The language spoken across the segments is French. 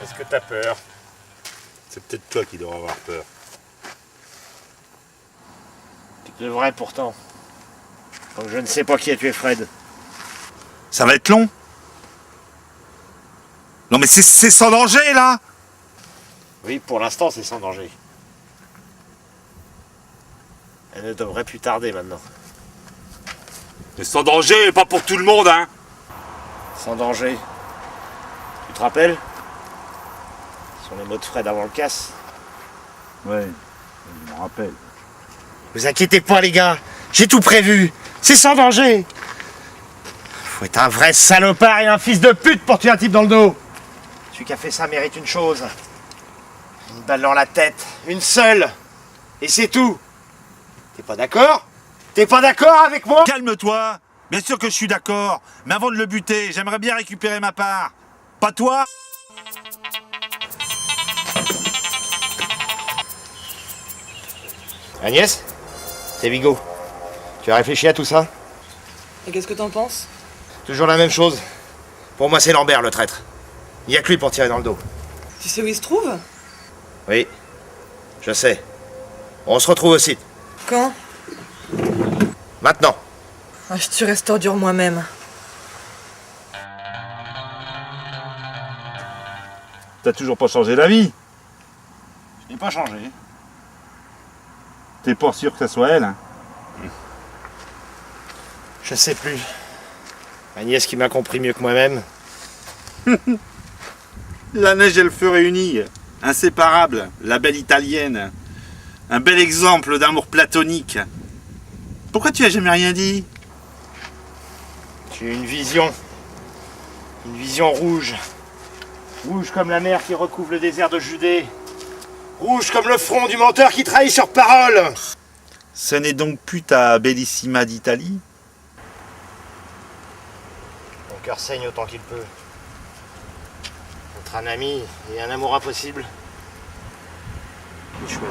Est-ce que t'as peur? C'est peut-être toi qui dois avoir peur. Tu devrais pourtant. Donc je ne sais pas qui a tué Fred. Ça va être long. Non mais c'est sans danger là. Oui, pour l'instant c'est sans danger. Elle ne devrait plus tarder maintenant. Mais sans danger, pas pour tout le monde hein. Sans danger. Tu te rappelles? Ce sont les mots de Fred avant le casse. Ouais, je me rappelle. Vous inquiétez pas les gars, j'ai tout prévu. C'est sans danger. Faut être un vrai salopard et un fils de pute pour tuer un type dans le dos. Celui qui a fait ça mérite une chose. Une balle dans la tête, une seule. Et c'est tout. T'es pas d'accord? T'es pas d'accord avec moi? Calme-toi. Bien sûr que je suis d'accord. Mais avant de le buter, j'aimerais bien récupérer ma part. Pas toi? Agnès? C'est Vigo. Tu as réfléchi à tout ça? Et qu'est-ce que t'en penses? Toujours la même chose. Pour moi, c'est Lambert, le traître. Il n'y a que lui pour tirer dans le dos. Tu sais où il se trouve? Oui, je sais. On se retrouve au site. Quand? Maintenant. Ah, je tuerais cette ordure moi-même. T'as toujours pas changé d'avis. Je n'ai pas changé. T'es pas sûr que ça soit elle hein? Je sais plus. Agnès qui m'a compris mieux que moi-même. La neige et le feu réunis, inséparables, la belle italienne. Un bel exemple d'amour platonique. Pourquoi tu as jamais rien dit? J'ai eu une vision. Une vision rouge. Rouge comme la mer qui recouvre le désert de Judée. Rouge comme le front du menteur qui trahit sur parole. Ce n'est donc plus ta bellissima d'Italie? Mon cœur saigne autant qu'il peut. Entre un ami et un amour impossible, j'ai choisi.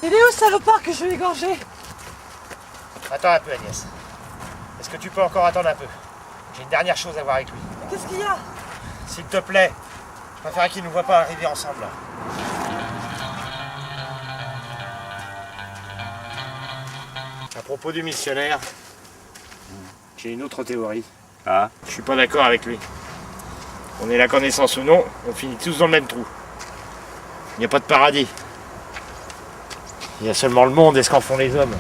Il est où, salopard, que je vais égorger? Attends un peu, Agnès. Est-ce que tu peux encore attendre un peu? J'ai une dernière chose à voir avec lui. Mais qu'est-ce qu'il y a? S'il te plaît, je préférerais qu'il ne nous voit pas arriver ensemble. À propos du missionnaire, j'ai une autre théorie. Ah. Je suis pas d'accord avec lui. On est la connaissance ou non, on finit tous dans le même trou. Il n'y a pas de paradis. Il y a seulement le monde et ce qu'en font les hommes.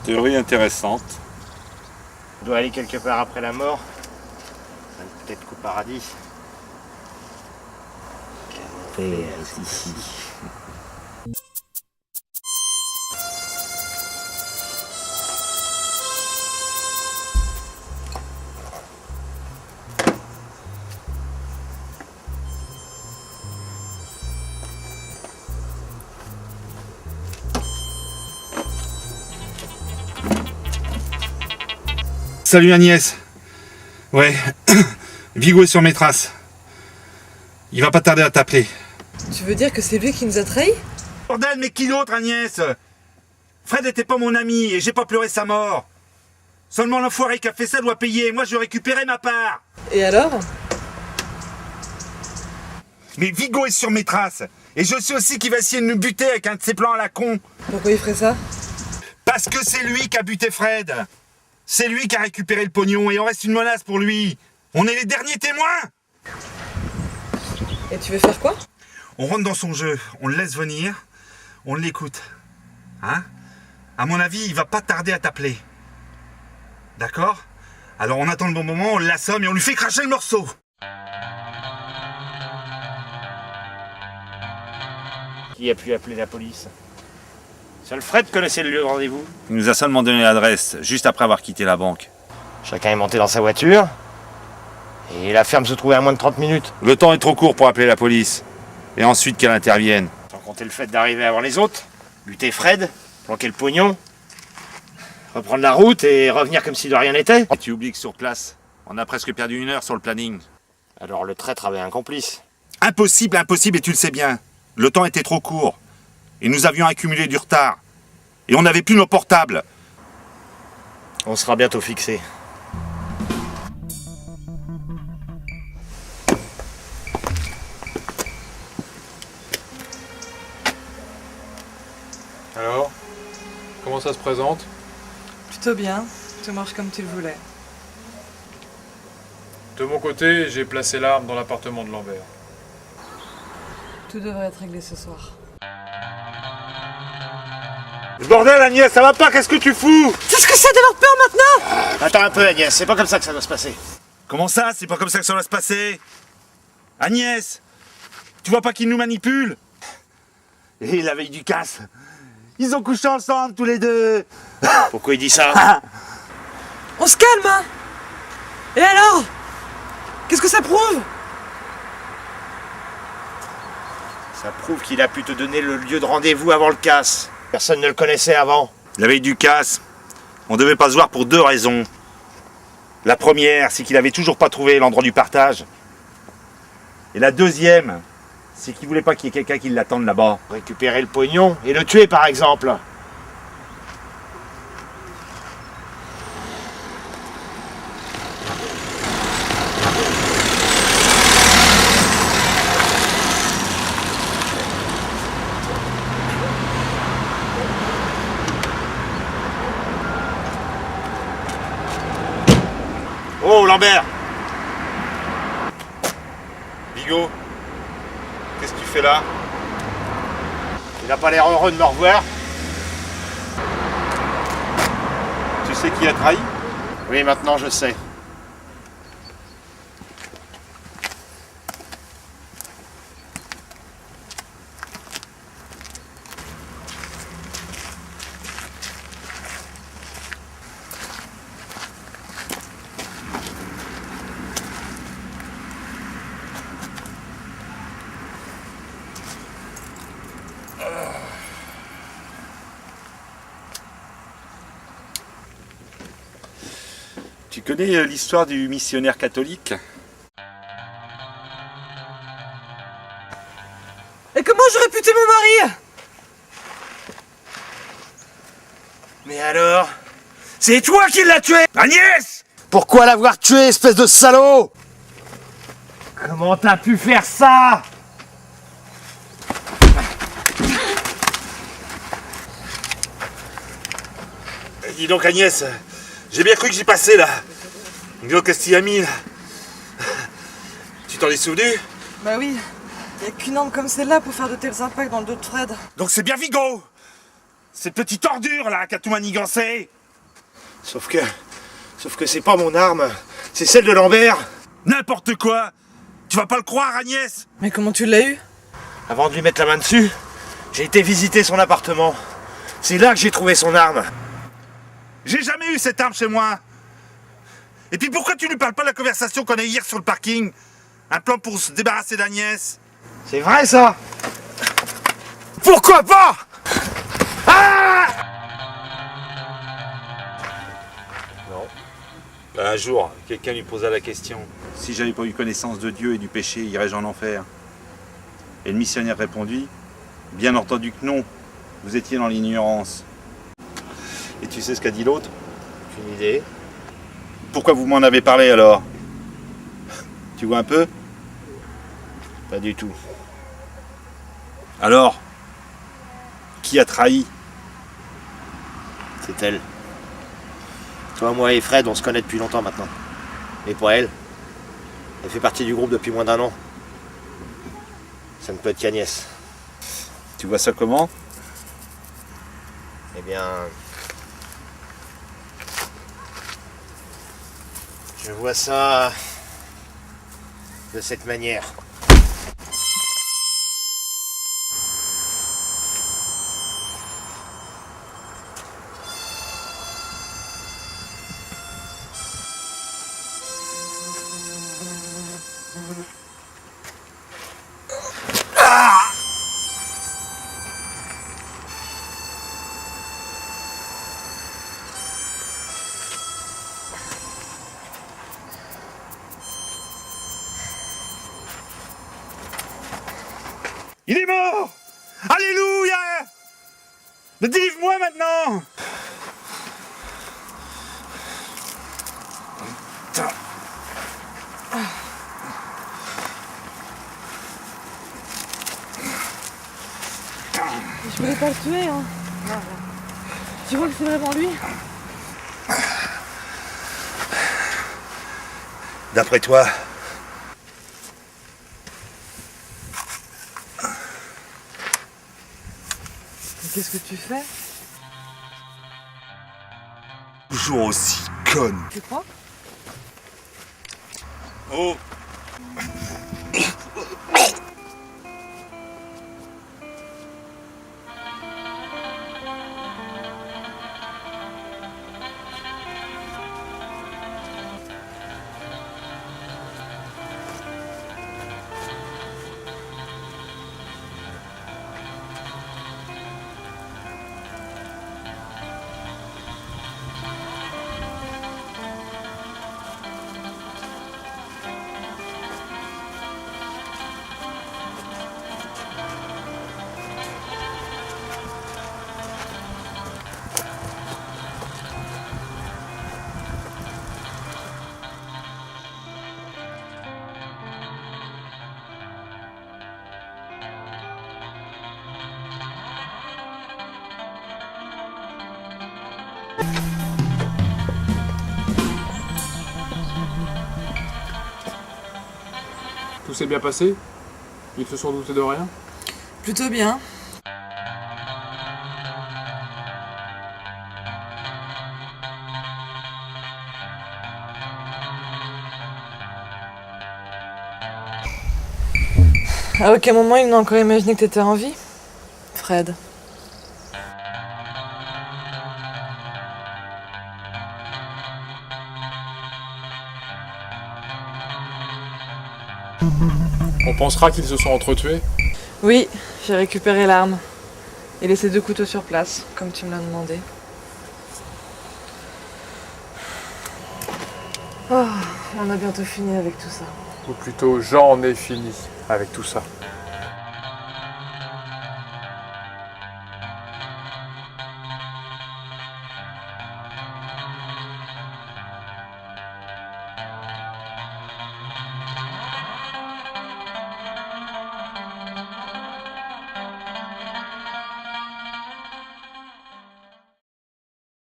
Théorie intéressante. On doit aller quelque part après la mort. Peut-être qu'au paradis. Quelle paix reste ici. Salut Agnès. Ouais, Vigo est sur mes traces. Il va pas tarder à t'appeler. Tu veux dire que c'est lui qui nous a trahis? Bordel, mais qui d'autre Agnès? Fred était pas mon ami et j'ai pas pleuré sa mort. Seulement l'enfoiré qui a fait ça doit payer. Moi je récupérais ma part. Et alors? Mais Vigo est sur mes traces. Et je sais aussi qu'il va essayer de nous buter avec un de ses plans à la con. Pourquoi il ferait ça? Parce que c'est lui qui a buté Fred. C'est lui qui a récupéré le pognon et on reste une menace pour lui. On est les derniers témoins. Et tu veux faire quoi? On rentre dans son jeu, on le laisse venir, on l'écoute. Hein? À mon avis, il va pas tarder à t'appeler. D'accord? Alors on attend le bon moment, on l'assomme et on lui fait cracher le morceau. Qui a pu appeler la police? Seul Fred connaissait le lieu de rendez-vous. Il nous a seulement donné l'adresse, juste après avoir quitté la banque. Chacun est monté dans sa voiture. Et la ferme se trouvait à moins de 30 minutes. Le temps est trop court pour appeler la police. Et ensuite qu'elle intervienne. Tant compter le fait d'arriver avant les autres, buter Fred, planquer le pognon, reprendre la route et revenir comme si de rien n'était. Tu oublies que sur place, on a presque perdu 1 heure sur le planning. Alors le traître avait un complice. Impossible, impossible, et tu le sais bien. Le temps était trop court. Et nous avions accumulé du retard. Et on n'avait plus nos portables. On sera bientôt fixé. Alors, comment ça se présente? Plutôt bien, tout marche comme tu le voulais. De mon côté, j'ai placé l'arme dans l'appartement de Lambert. Tout devrait être réglé ce soir. Bordel, Agnès, ça va pas, qu'est-ce que tu fous? C'est ce que c'est d'avoir peur maintenant! Attends un peu Agnès, c'est pas comme ça que ça doit se passer. Comment ça? C'est pas comme ça que ça va se passer. Agnès, tu vois pas qu'ils nous manipulent? Et la veille du casse, ils ont couché ensemble tous les deux. Pourquoi il dit ça? On se calme, hein! Et alors? Qu'est-ce que ça prouve? Ça prouve qu'il a pu te donner le lieu de rendez-vous avant le casse. Personne ne le connaissait avant. La veille du casse, on devait pas se voir pour 2 raisons. La première, c'est qu'il avait toujours pas trouvé l'endroit du partage. Et la deuxième, c'est qu'il voulait pas qu'il y ait quelqu'un qui l'attende là-bas. Récupérer le pognon et le tuer par exemple. Oh, Lambert! Bigot, qu'est-ce que tu fais là? Il n'a pas l'air heureux de me revoir. Tu sais qui a trahi? Oui, maintenant je sais. Tu connais l'histoire du missionnaire catholique? Et comment j'aurais pu tuer mon mari? Mais alors? C'est toi qui l'as tué! Agnès! Pourquoi l'avoir tué, espèce de salaud? Comment t'as pu faire ça? Dis donc Agnès, j'ai bien cru que j'y passais là. Dis-donc, qu'est-ce qu'il y a mis là? Tu t'en es souvenu? Bah oui, y a qu'une arme comme celle-là pour faire de tels impacts dans le dos de Fred. Donc c'est bien Vigo! Cette petite ordure là qui a tout manigancé! Sauf que c'est pas mon arme, c'est celle de Lambert. N'importe quoi! Tu vas pas le croire, Agnès! Mais comment tu l'as eu? Avant de lui mettre la main dessus, j'ai été visiter son appartement. C'est là que j'ai trouvé son arme. J'ai jamais eu cette arme chez moi! Et puis pourquoi tu lui parles pas de la conversation qu'on a eu hier sur le parking? Un plan pour se débarrasser d'Agnès? C'est vrai ça? Pourquoi pas? Ah! Non. Un jour, quelqu'un lui posa la question. Si j'avais pas eu connaissance de Dieu et du péché, irais-je en enfer? Et le missionnaire répondit, bien entendu que non, vous étiez dans l'ignorance. Et tu sais ce qu'a dit l'autre? Aucune idée. Pourquoi vous m'en avez parlé alors? Tu vois un peu? Pas du tout. Alors? Qui a trahi? C'est elle. Toi, moi et Fred, on se connaît depuis longtemps maintenant. Mais pas elle. Elle fait partie du groupe depuis moins d'1 an. Ça ne peut être qu'Agnès. Tu vois ça comment? Eh bien... Je vois ça... de cette manière. Il est mort! Alléluia! Mais délivre-moi maintenant! Je voulais pas le tuer, hein. Voilà. Tu vois que c'est vraiment lui? D'après toi, Mais qu'est-ce que tu fais? Toujours aussi conne. Tu crois? Oh! Tout s'est bien passé? Ils se sont doutés de rien? Plutôt bien. À aucun moment il n'a encore imaginé que t'étais en vie, Fred. On pensera qu'ils se sont entretués? Oui, j'ai récupéré l'arme et laissé 2 couteaux sur place, comme tu me l'as demandé. Oh, on a bientôt fini avec tout ça. Ou plutôt, j'en ai fini avec tout ça.